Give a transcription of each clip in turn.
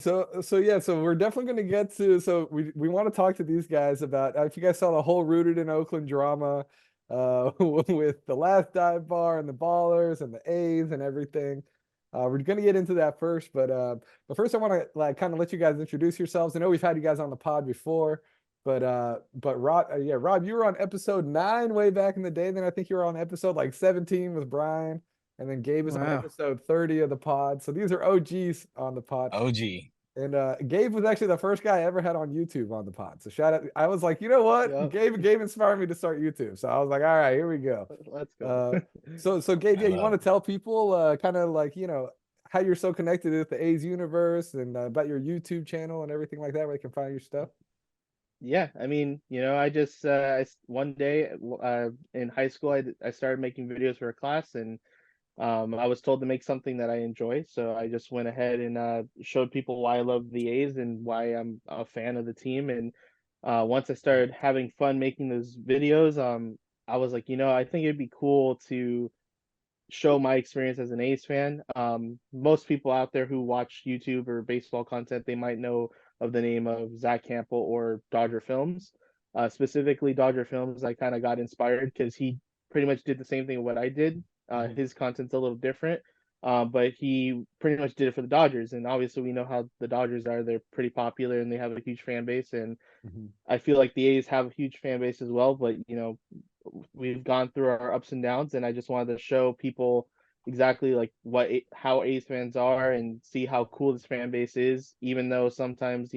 So we're definitely going to get to, so we want to talk to these guys about, if you guys saw the whole Rooted in Oakland drama with the last dive bar and the Ballers and the A's and everything. We're going to get into that first, but first I want to like kind of let you guys introduce yourselves. I know we've had you guys on the pod before, but Rob, yeah, Rob, you were on episode 9 way back in the day. Then I think you were on episode like 17 with Brian. And then Gabe is on Wow. episode 30 of the pod. So these are OGs on the pod. OG. And Gabe was actually the first guy I ever had on YouTube on the pod. So shout out. I was like, you know what? Yep. Gabe inspired me to start YouTube. So I was like, all right, here we go. Let's go. So Gabe, I yeah, you love want it. to tell people kind of like, how you're so connected with the A's universe and about your YouTube channel and everything like that, where they can find your stuff. Yeah, I mean, I just one day in high school I started making videos for a class, and I was told to make something that I enjoy, so I just went ahead and showed people why I love the A's and why I'm a fan of the team. And once I started having fun making those videos, I was like, I think it'd be cool to show my experience as an A's fan. Most people out there who watch YouTube or baseball content, they might know of the name of Zach Campbell or Dodger Films. Specifically, Dodger Films, I kind of got inspired because he pretty much did the same thing what I did. Mhm. His content's a little different, but he pretty much did it for the Dodgers. And obviously, we know how the Dodgers are. They're pretty popular and they have a huge fan base. And Mhm. I feel like the A's have a huge fan base as well, but we've gone through our ups and downs, and I just wanted to show people exactly like how A's fans are and see how cool this fan base is, even though sometimes,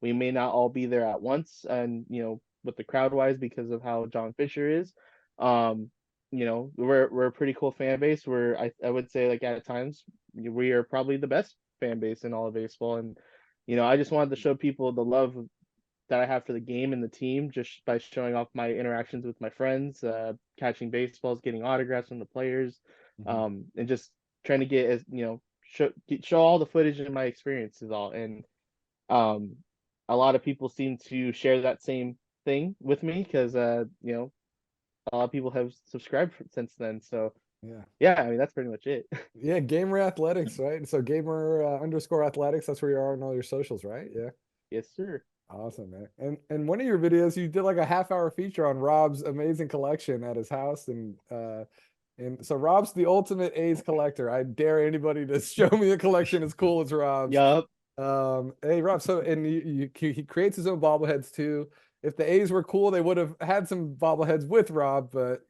we may not all be there at once and, with the crowd wise because of how John Fisher is. Um, we're a pretty cool fan base. I would say like at times we are probably the best fan base in all of baseball. And, I just wanted to show people the love that I have for the game and the team just by showing off my interactions with my friends, catching baseballs, getting autographs from the players, Mhm. and just trying to get as show all the footage in my experiences all. And um, a lot of people seem to share that same thing with me because a lot of people have subscribed since then. So Yeah. yeah, I mean that's pretty much it. Yeah, Gamer Athletics, right? So Gamer underscore athletics, that's where you are on all your socials, right? Yeah. Yes, sir. Awesome, man. And one of your videos, you did like a half-hour feature on Rob's amazing collection at his house, and so Rob's the ultimate A's collector. I dare anybody to show me a collection as cool as Rob's. Yup. Hey Rob, so and he creates his own bobbleheads too. If the A's were cool, they would have had some bobbleheads with Rob, but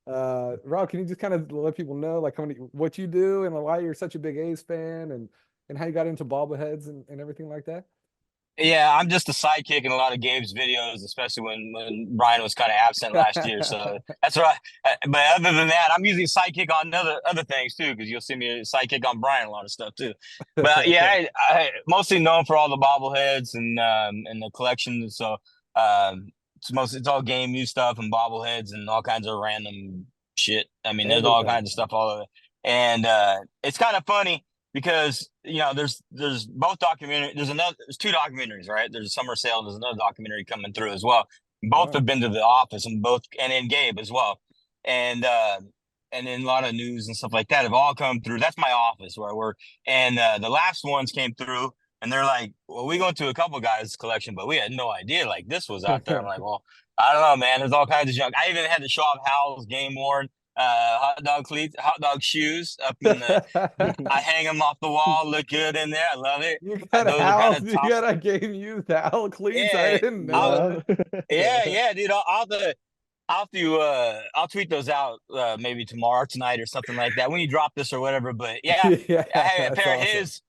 Rob, can you just kind of let people know like what you do and why you're such a big A's fan and how you got into bobbleheads and everything like that? Yeah, I'm just a sidekick in a lot of Gabe's videos, especially when Brian was kind of absent last year. So that's right. But other than that, I'm usually a sidekick on other things too, because you'll see me a sidekick on Brian a lot of stuff too. But yeah, I mostly known for all the bobbleheads and the collection. So it's all game use stuff and bobbleheads and all kinds of random shit. I mean, there's all Everything. kinds of stuff all over. And it's kind of funny because there's both documentary. There's two documentaries, right? There's a Summer Sale. There's another documentary coming through as well. Both Oh, have been to the office, and then Gabe as well, and and then a lot of news and stuff like that have all come through. That's my office where I work, and the last ones came through, and they're like, "Well, we go to a couple guys' collection, but we had no idea like this was out there." I'm like, "Well, I don't know, man. There's all kinds of junk." I even had to show off Hal's game worn hot dog cleats, hot dog shoes up in the I hang them off the wall, look good in there. I love it. you got Those are kind Hal, of you top. got a game used Hal cleats. I Yeah, didn't know I'll, Yup. that. yeah, dude. I'll tweet those out maybe tomorrow, tonight, or something like that when you drop this or whatever. But yeah, Yeah, hey, a that's pair of awesome. his.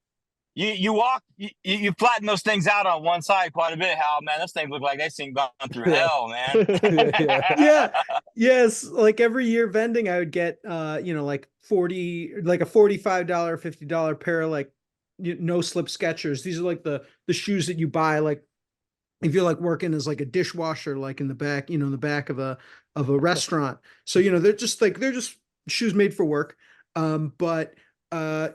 You flatten those things out on one side quite a bit, Hal. Man, those things look like they seen gone through Yeah, hell, man. yeah, yeah. Yeah. Yes. Like every year vending, I would get like 40, like a $45, $50 pair of like no slip Skechers. These are like the shoes that you buy like if you're like working as like a dishwasher, like in the back, in the back of a restaurant. So, they're just shoes made for work. But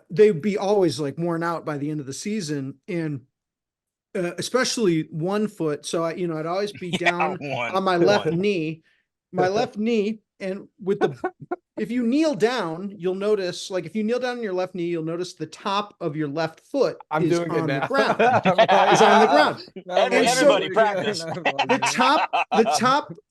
they'd be always like worn out by the end of the season. And especially one foot. So I'd always be Yeah, down one, on my left one. knee. My left knee And with the, if you kneel down, you'll notice, like if you kneel down on your left knee, you'll notice the top of your left foot I'm is doing it on now. the ground. I'm like, Is on the ground. And so- Everybody practice.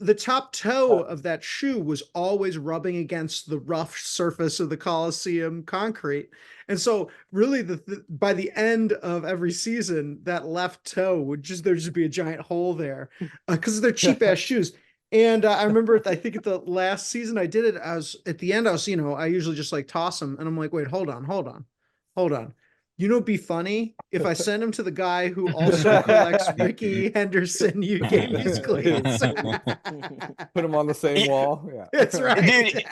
The top toe of that shoe was always rubbing against the rough surface of the Coliseum concrete. And so really by the end of every season, that left toe would there'd just be a giant hole there because they're cheap ass shoes. And I remember, I think at the last season I did it, I was at the end, I was, I usually just like toss them and I'm like, wait, hold on. You know, it'd be funny if I send him to the guy who also collects Ricky Henderson Games cleats. Put them on the same wall. Yeah. That's right. Dude,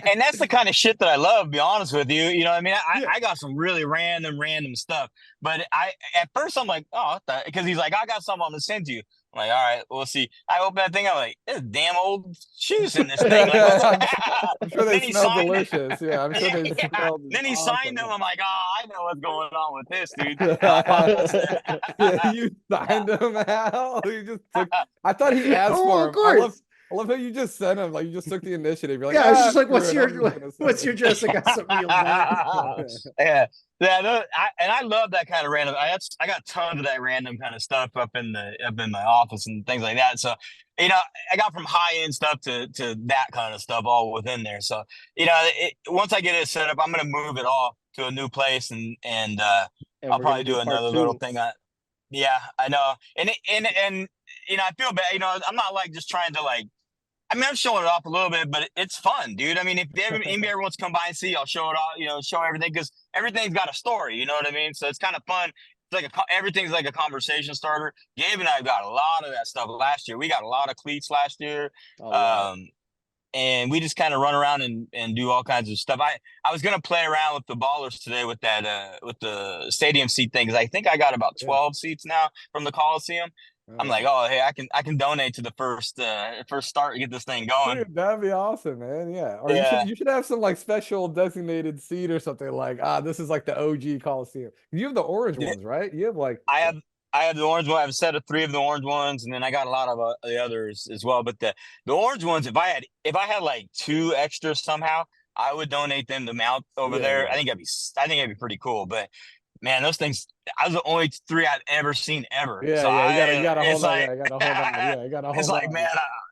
and that's the kind of shit that I love, to be honest with you. You know what I mean? Yeah. I got some really random stuff. But at first I'm like, oh, because he's like, I got something I'm gonna send you. I'm like, all right, we'll see. I open that thing, I'm like, there's damn old shoes in this thing. Like, I'm sure Then they he smell signed it. delicious. Yeah, I'm sure they Yeah. smell. Then he awesome. signed them. I'm like, oh, I know what's going on with this, dude. Yeah, you signed him out. You just took. I thought he asked Oh, for of him. course. I love how you just sent him. Like you just took the initiative. You're like, Yeah, I was just like, screw what's it, your I'm just gonna send what's it." your dress? I got something you'll like. Yeah, no, I love that kind of random. I got tons of that random kind of stuff up in my office and things like that. So, I got from high end stuff to that kind of stuff all within there. So, once I get it set up, I'm gonna move it all to a new place and And I'll we're probably gonna do part another little 2. thing. Yeah, I know, and I feel bad. I'm not like just trying to like. I mean, I'm showing it off a little bit, but it's fun, dude. I mean, if anybody ever wants to come by and see, I'll show it off. Show everything because everything's got a story. You know what I mean? So it's kind of fun. It's like everything's like a conversation starter. Gabe and I got a lot of that stuff last year. We got a lot of cleats last year. A lot. And we just kind of run around and do all kinds of stuff. I was gonna play around with the ballers today with that with the stadium seat thing because I think I got about 12 seats now from the Coliseum. I'm like, oh hey, I can donate to the first start to get this thing going. Dude, that'd be awesome, man. Yeah. Or Yeah. you should have some like special designated seat or something like this is like the OG Coliseum. You have the orange Yeah. ones, right? You have like I have the orange one. I have a set of 3 of the orange ones, and then I got a lot of the others as well. But the orange ones, if I had like 2 extras somehow, I would donate them to Mount over Yeah, there. yeah. I think that'd be pretty cool. But man, those things, I was the only 3 I've ever seen ever. Yeah, So yeah, you gotta it's hold on. like, Yeah, you gotta hold on. Yeah, you gotta hold on. it's like, man,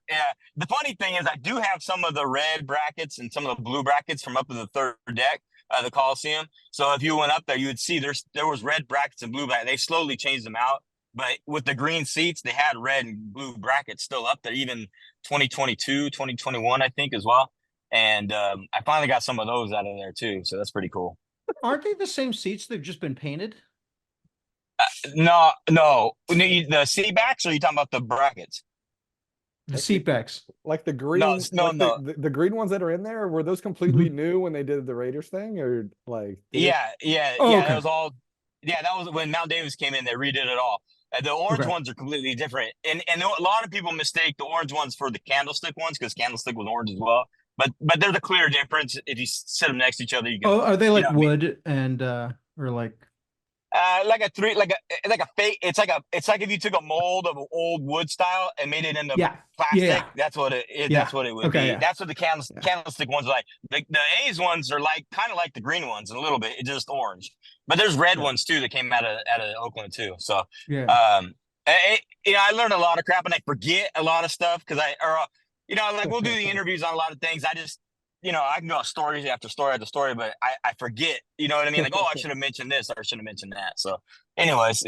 yeah. The funny thing is, I do have some of the red brackets and some of the blue brackets from up in the 3rd deck. The Coliseum. So if you went up there, you would see there was red brackets and blue brackets. They slowly changed them out, but with the green seats, they had red and blue brackets still up there, even 2022, 2021, I think as well. And I finally got some of those out of there too. So that's pretty cool. Aren't they the same seats? They've just been painted. No, the seat backs, or are you talking about the brackets? The seat backs. Like the green, No, like the green ones that are in there, were those completely new when they did the Raiders thing, or like? Yeah. Oh, That okay. was all. Yeah, that was when Mount Davis came in. They redid it all. The orange Okay. ones are completely different, and a lot of people mistake the orange ones for the Candlestick ones because Candlestick was orange as well. But there's a clear difference if you sit them next to each other. You can Oh, are they like know what I mean? wood and or like? Like a fake. It's like if you took a mold of an old wood style and made it into Yeah. plastic. Yeah. That's what it. Yeah. That's what it would Okay, be. yeah. That's what the candlestick ones are like. The A's ones are like kind of like the green ones a little bit. It's just orange. But there's red Yeah. ones too that came out of Oakland too. So Yeah. I learned a lot of crap and I forget a lot of stuff because like we'll do the interviews on a lot of things. I just I can go story after story after story, but I forget. You know what I mean? Like, oh, I should have mentioned this or I should have mentioned that. So, anyways,